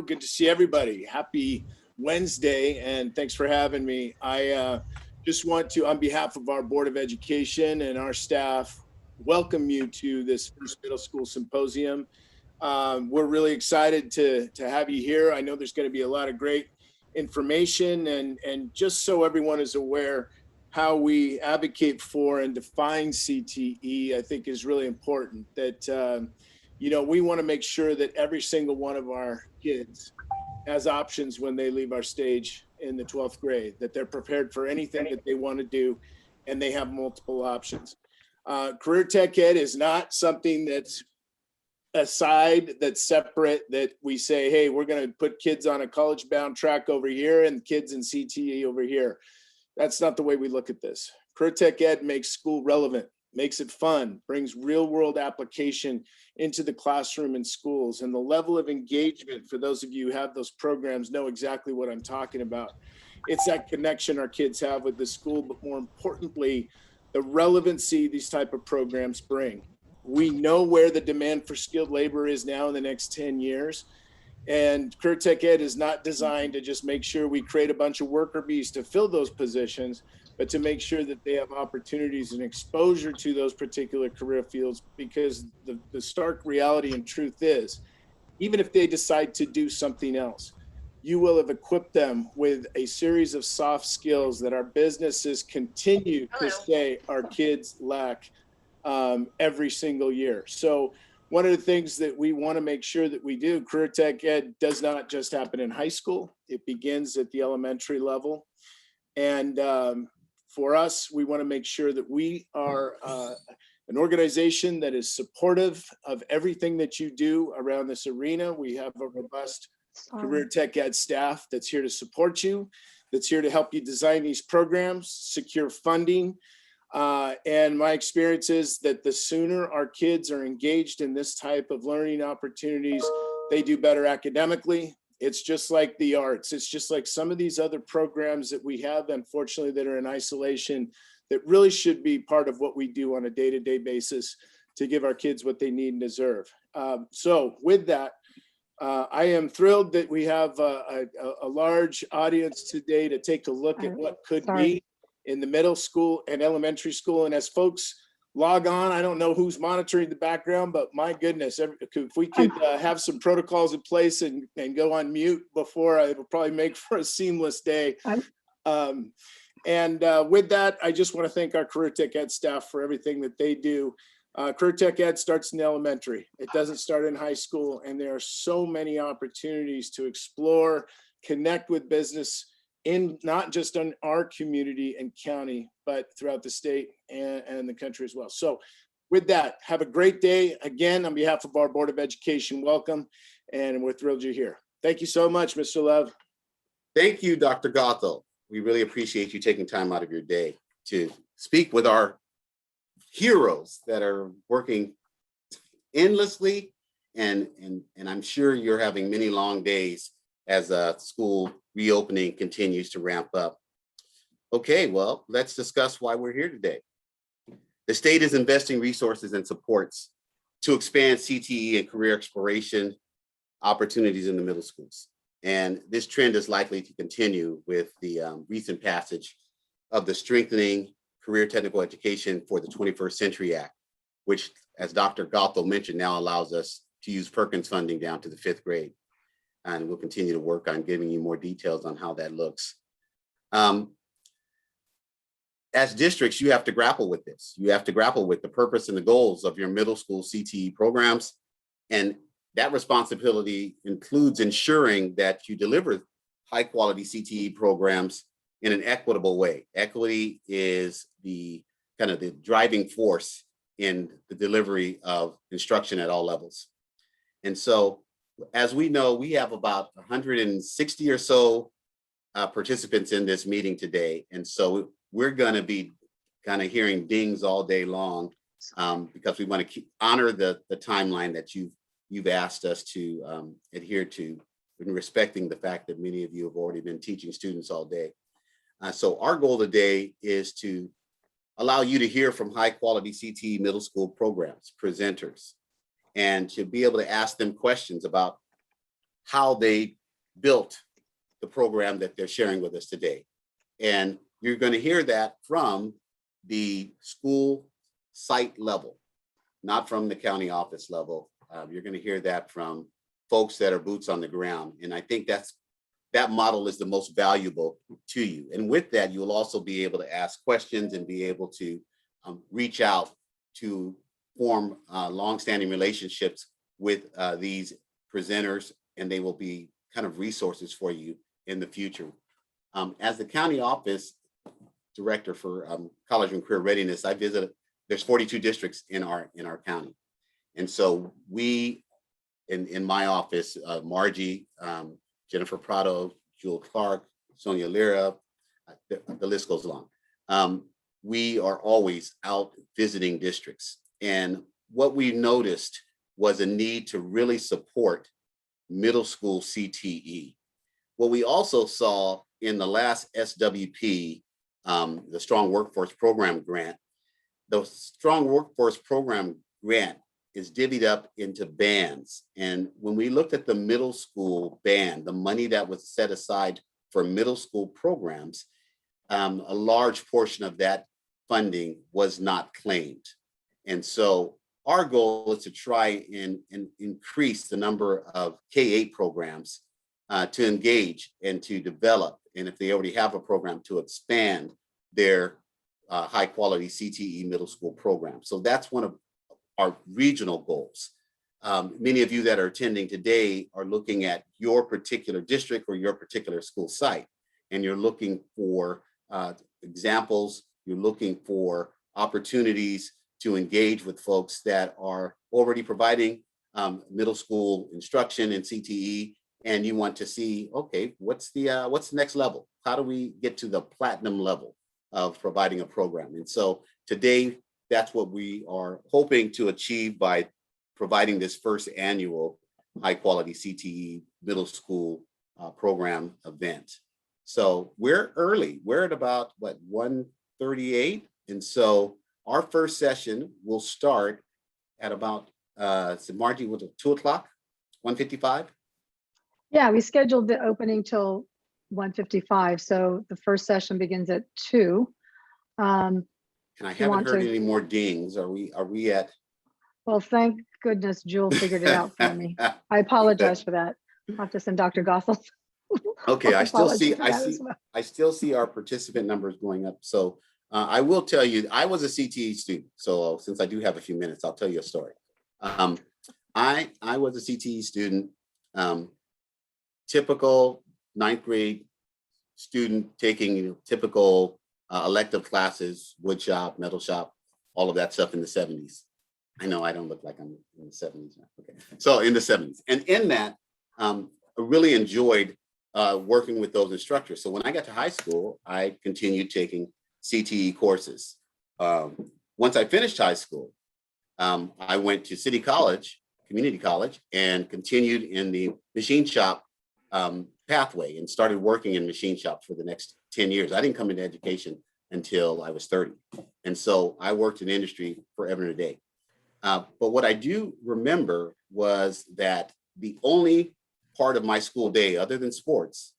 Good to see everybody. Happy Wednesday, and thanks for having me. I just want to, on behalf of our Board of Education and our staff, welcome you to this first middle school symposium. We're really excited to have you here. I know there's going to be a lot of great information, and just so everyone is aware, how we advocate for and define CTE, I think is really important. That we want to make sure that every single one of our kids has options when they leave our stage in the 12th grade, that they're prepared for anything that they want to do, and they have multiple options. Career Tech Ed is not something that's aside, that's separate, that we say, hey, we're going to put kids on a college bound track over here and kids in CTE over here. That's not the way we look at this. Career Tech Ed makes school relevant, makes it fun, brings real world application into the classroom and schools. And the level of engagement, for those of you who have those programs, know exactly what I'm talking about. It's that connection our kids have with the school, but more importantly, the relevancy these type of programs bring. We know where the demand for skilled labor is now in the next 10 years. And Career Tech Ed is not designed to just make sure we create a bunch of worker bees to fill those positions, but to make sure that they have opportunities and exposure to those particular career fields, because the stark reality and truth is, even if they decide to do something else, you will have equipped them with a series of soft skills that our businesses continue to say our kids lack every single year. So one of the things that we want to make sure that we do, Career Tech Ed does not just happen in high school. It begins at the elementary level. And for us, we want to make sure that we are an organization that is supportive of everything that you do around this arena. We have a robust Career Tech Ed staff that's here to support you, that's here to help you design these programs, secure funding. And my experience is that the sooner our kids are engaged in this type of learning opportunities, they do better academically. It's just like the arts. It's just like some of these other programs that we have, unfortunately, that are in isolation, that really should be part of what we do on a day-to-day basis to give our kids what they need and deserve. So with that, I am thrilled that we have a large audience today to take a look at what could be in the middle school and elementary school. And as folks log on, I don't know who's monitoring the background, but my goodness, if we could have some protocols in place and go on mute before, it will probably make for a seamless day. With that, I just want to thank our Career Tech Ed staff for everything that they do. Career Tech Ed starts in elementary. It doesn't start in high school. And there are so many opportunities to explore, connect with business, in not just in our community and county, but throughout the state and the country as well. So with that, have a great day. Again, on behalf of our Board of Education, welcome. And we're thrilled you're here. Thank you so much, Mr. Love. Thank you, Dr. Gothold. We really appreciate you taking time out of your day to speak with our heroes that are working endlessly. And I'm sure you're having many long days as school reopening continues to ramp up. Okay, well, let's discuss why we're here today. The state is investing resources and supports to expand CTE and career exploration opportunities in the middle schools. And this trend is likely to continue with the recent passage of the Strengthening Career Technical Education for the 21st Century Act, which, as Dr. Gothold mentioned, now allows us to use Perkins funding down to the 5th grade. And we'll continue to work on giving you more details on how that looks. As districts, you have to grapple with this. You have to grapple with the purpose and the goals of your middle school CTE programs. And that responsibility includes ensuring that you deliver high quality CTE programs in an equitable way. Equity is the kind of the driving force in the delivery of instruction at all levels. And so, as we know, we have about 160 or so participants in this meeting today. And so we're going to be kind of hearing dings all day long because we want to honor the timeline that you've asked us to adhere to, in respecting the fact that many of you have already been teaching students all day. So our goal today is to allow you to hear from high quality CTE middle school programs, presenters, and to be able to ask them questions about how they built the program that they're sharing with us today. And you're going to hear that from the school site level, not from the county office level. You're going to hear that from folks that are boots on the ground. And I think that model is the most valuable to you. And with that, you will also be able to ask questions and be able to reach out to form longstanding relationships with these presenters, and they will be kind of resources for you in the future. As the county office director for college and career readiness, I visited, there's 42 districts in our county. And so we, in my office, Margie, Jennifer Prado, Jewel Clark, Sonia Lira, the list goes along. We are always out visiting districts. And what we noticed was a need to really support middle school CTE. What we also saw in the last SWP, the Strong Workforce Program grant, the Strong Workforce Program grant is divvied up into bands. And when we looked at the middle school band, the money that was set aside for middle school programs, a large portion of that funding was not claimed. And so our goal is to try and increase the number of K-8 programs to engage and to develop. And if they already have a program, to expand their high quality CTE middle school program. So that's one of our regional goals. Many of you that are attending today are looking at your particular district or your particular school site, and you're looking for examples, you're looking for opportunities to engage with folks that are already providing middle school instruction in CTE, and you want to see, okay, what's the next level? How do we get to the platinum level of providing a program? And so today, that's what we are hoping to achieve by providing this first annual high quality CTE middle school program event. So we're early. We're at about, what, 1:38? And so our first session will start at about, Margie, was it 2 o'clock, 1:55? Yeah, we scheduled the opening till 1:55. So the first session begins at 2. And I haven't heard any more dings. Are we at? Well, thank goodness Jewel figured it out for me. I apologize for that. I'll have to send Dr. Gothold. Okay, I still see our participant numbers going up. So I will tell you, I was a CTE student. So since I do have a few minutes, I'll tell you a story. I was a CTE student, typical 9th grade student taking typical elective classes, wood shop, metal shop, all of that stuff in the 70s. I know I don't look like I'm in the 70s now. Okay, so in the 70s. And in that, I really enjoyed working with those instructors. So when I got to high school, I continued taking CTE courses. Once I finished high school, I went to City College, community college, and continued in the machine shop pathway and started working in machine shops for the next 10 years. I didn't come into education until I was 30. And so I worked in industry forever and a day. But what I do remember was that the only part of my school day, other than sports,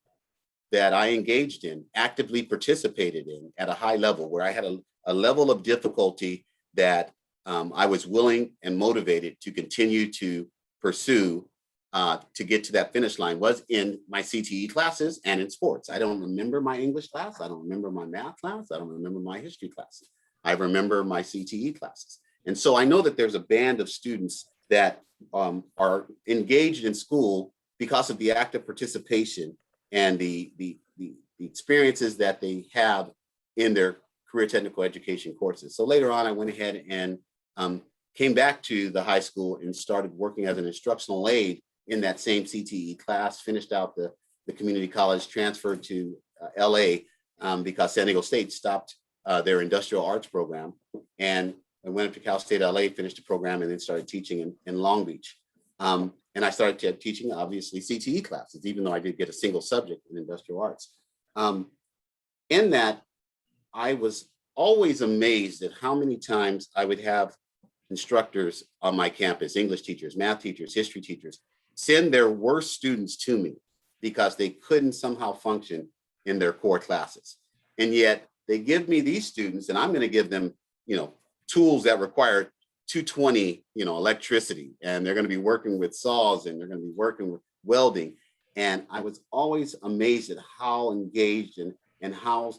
that I engaged in, actively participated in at a high level, where I had a level of difficulty that I was willing and motivated to continue to pursue to get to that finish line, was in my CTE classes and in sports. I don't remember my English class. I don't remember my math class. I don't remember my history classes. I remember my CTE classes. And so I know that there's a band of students that are engaged in school because of the active participation and the experiences that they have in their career technical education courses. So later on, I went ahead and came back to the high school and started working as an instructional aide in that same CTE class, finished out the community college, transferred to LA because San Diego State stopped their industrial arts program. And I went up to Cal State LA, finished the program, and then started teaching in Long Beach. And I started teaching, obviously, CTE classes, even though I did get a single subject in industrial arts. In that, I was always amazed at how many times I would have instructors on my campus, English teachers, math teachers, history teachers, send their worst students to me because they couldn't somehow function in their core classes. And yet they give me these students, and I'm going to give them, tools that require 220, electricity, and they're going to be working with saws, and they're going to be working with welding. And I was always amazed at how engaged and how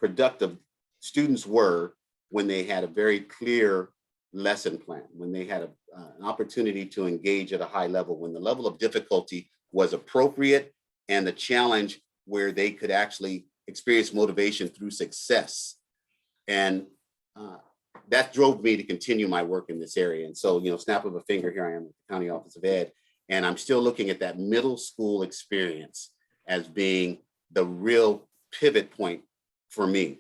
productive students were when they had a very clear lesson plan, when they had an opportunity to engage at a high level, when the level of difficulty was appropriate, and the challenge where they could actually experience motivation through success. And that drove me to continue my work in this area. And so, snap of a finger, here I am at the County Office of Ed, and I'm still looking at that middle school experience as being the real pivot point for me.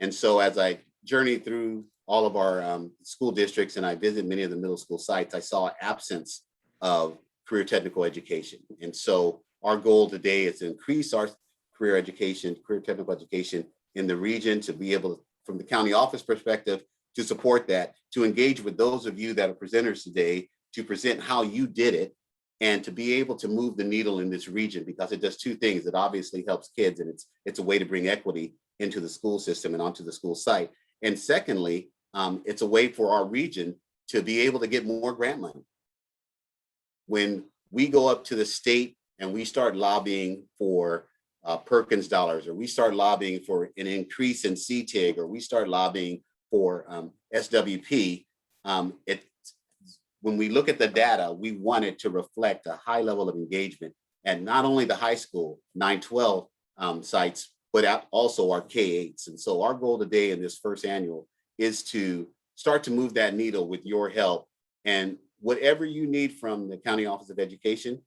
And so as I journey through all of our school districts and I visit many of the middle school sites, I saw an absence of career technical education. And so our goal today is to increase our career technical education in the region, to be able to, from the county office perspective, to support that, to engage with those of you that are presenters today, to present how you did it, and to be able to move the needle in this region, because it does two things. It obviously helps kids, and it's a way to bring equity into the school system and onto the school site. And secondly, it's a way for our region to be able to get more grant money. When we go up to the state and we start lobbying for Perkins dollars, or we start lobbying for an increase in CTEG, or we start lobbying for SWP, when we look at the data, we want it to reflect a high level of engagement at not only the high school 9-12 sites, but also our K-8s. And so our goal today in this first annual is to start to move that needle with your help. And whatever you need from the County Office of Education,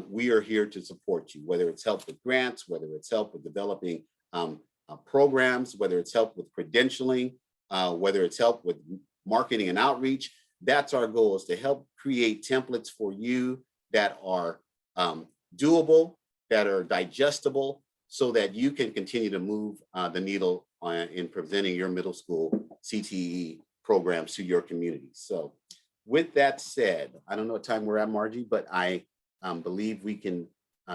we are here to support you, whether it's help with grants, whether it's help with developing programs, whether it's help with credentialing, whether it's help with marketing and outreach. That's our goal, is to help create templates for you that are doable, that are digestible, so that you can continue to move the needle in presenting your middle school CTE programs to your community. So with that said, I don't know what time we're at, Margie, but I believe we can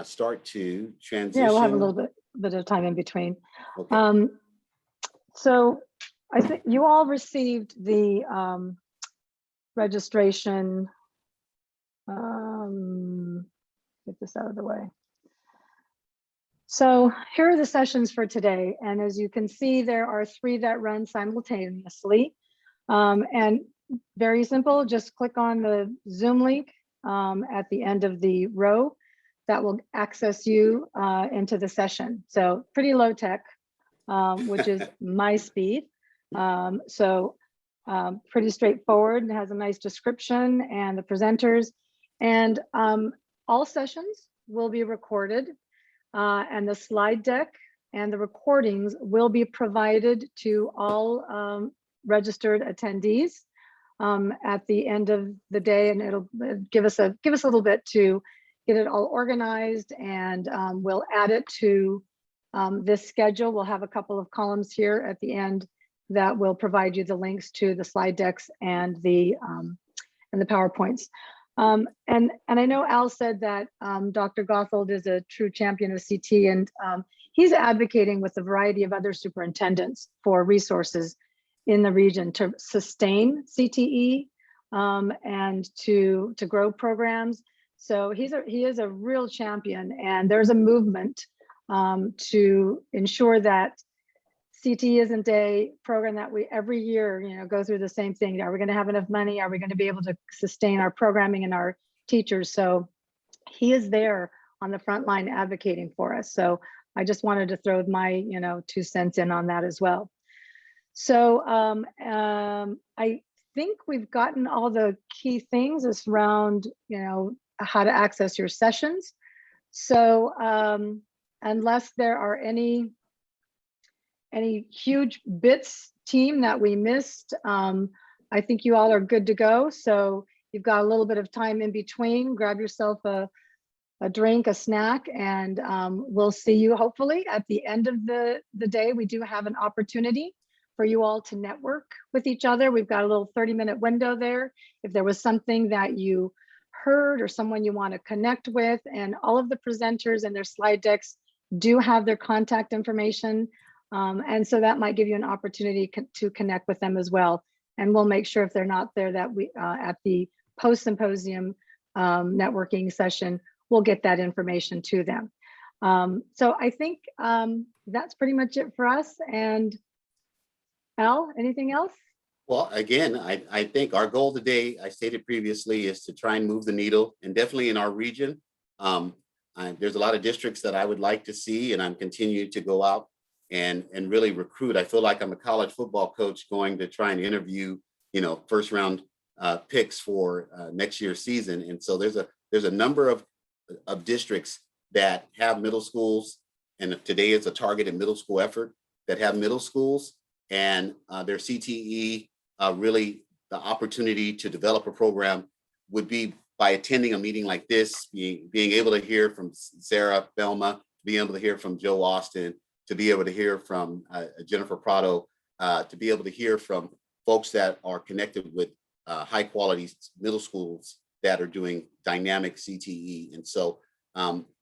start to transition. Yeah, we'll have a little bit of time in between. Okay. So I think you all received the registration. Get this out of the way. So here are the sessions for today. And as you can see, there are 3 that run simultaneously. And very simple, just click on the Zoom link at the end of the row. That will access you into the session. So pretty low tech, which is my speed. So pretty straightforward, and has a nice description and the presenters. And all sessions will be recorded, and the slide deck and the recordings will be provided to all registered attendees at the end of the day, and it'll give us a little bit to get it all organized, and we'll add it to this schedule. We'll have a couple of columns here at the end that will provide you the links to the slide decks and the PowerPoints. And I know Al said that Dr. Gothold is a true champion of CT, and he's advocating with a variety of other superintendents for resources in the region to sustain CTE and to grow programs. So he is a real champion, and there's a movement to ensure that CTE isn't a program that we every year, go through the same thing. Are we going to have enough money? Are we going to be able to sustain our programming and our teachers? So he is there on the front line advocating for us. So I just wanted to throw my, 2 cents in on that as well. So I think we've gotten all the key things around, how to access your sessions. So unless there are any huge bits team that we missed, I think you all are good to go. So you've got a little bit of time in between. Grab yourself a drink, a snack, and we'll see you hopefully at the end of the day. We do have an opportunity for you all to network with each other. We've got a little 30-minute window there. If there was something that you heard or someone you want to connect with. And all of the presenters and their slide decks do have their contact information. And so that might give you an opportunity to connect with them as well. And we'll make sure if they're not there that we at the post-symposium networking session, we'll get that information to them. So I think that's pretty much it for us. And Al, anything else? Well, again, I think our goal today, I stated previously, is to try and move the needle, and definitely in our region. There's a lot of districts that I would like to see, and I'm continuing to go out and really recruit. I feel like I'm a college football coach going to try and interview, first round picks for next year's season. And so there's a number of districts that have middle schools, and today is a targeted middle school effort, that have middle schools and their CTE, really the opportunity to develop a program would be by attending a meeting like this, being able to hear from Sarah Belma, being able to hear from Joe Austin, to be able to hear from Jennifer Prado, to be able to hear from folks that are connected with high quality middle schools that are doing dynamic CTE. And so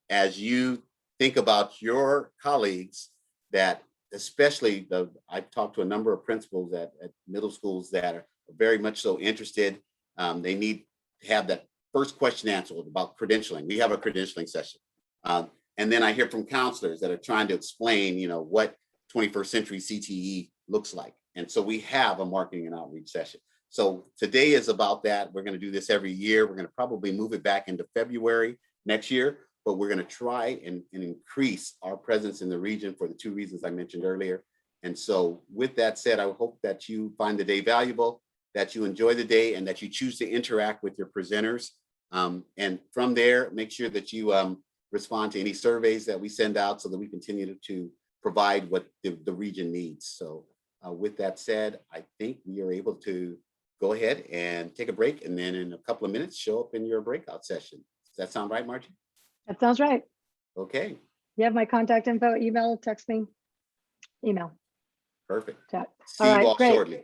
as you think about your colleagues, that especially I've talked to a number of principals at middle schools that are very much so interested. They need to have that first question answered about credentialing. We have a credentialing session. And then I hear from counselors that are trying to explain, what 21st century CTE looks like. And so we have a marketing and outreach session. So today is about that. We're going to do this every year. We're going to probably move it back into February next year, but we're going to try and increase our presence in the region for the two reasons I mentioned earlier. And so with that said, I hope that you find the day valuable, that you enjoy the day, and that you choose to interact with your presenters. And from there, make sure that you respond to any surveys that we send out so that we continue to provide what the region needs. So with that said, I think we are able to go ahead and take a break, and then in a couple of minutes, show up in your breakout session. Does that sound right, Margie? That sounds right. Okay. You have my contact info, email, text me, email. Perfect. Chat. See you all great. shortly.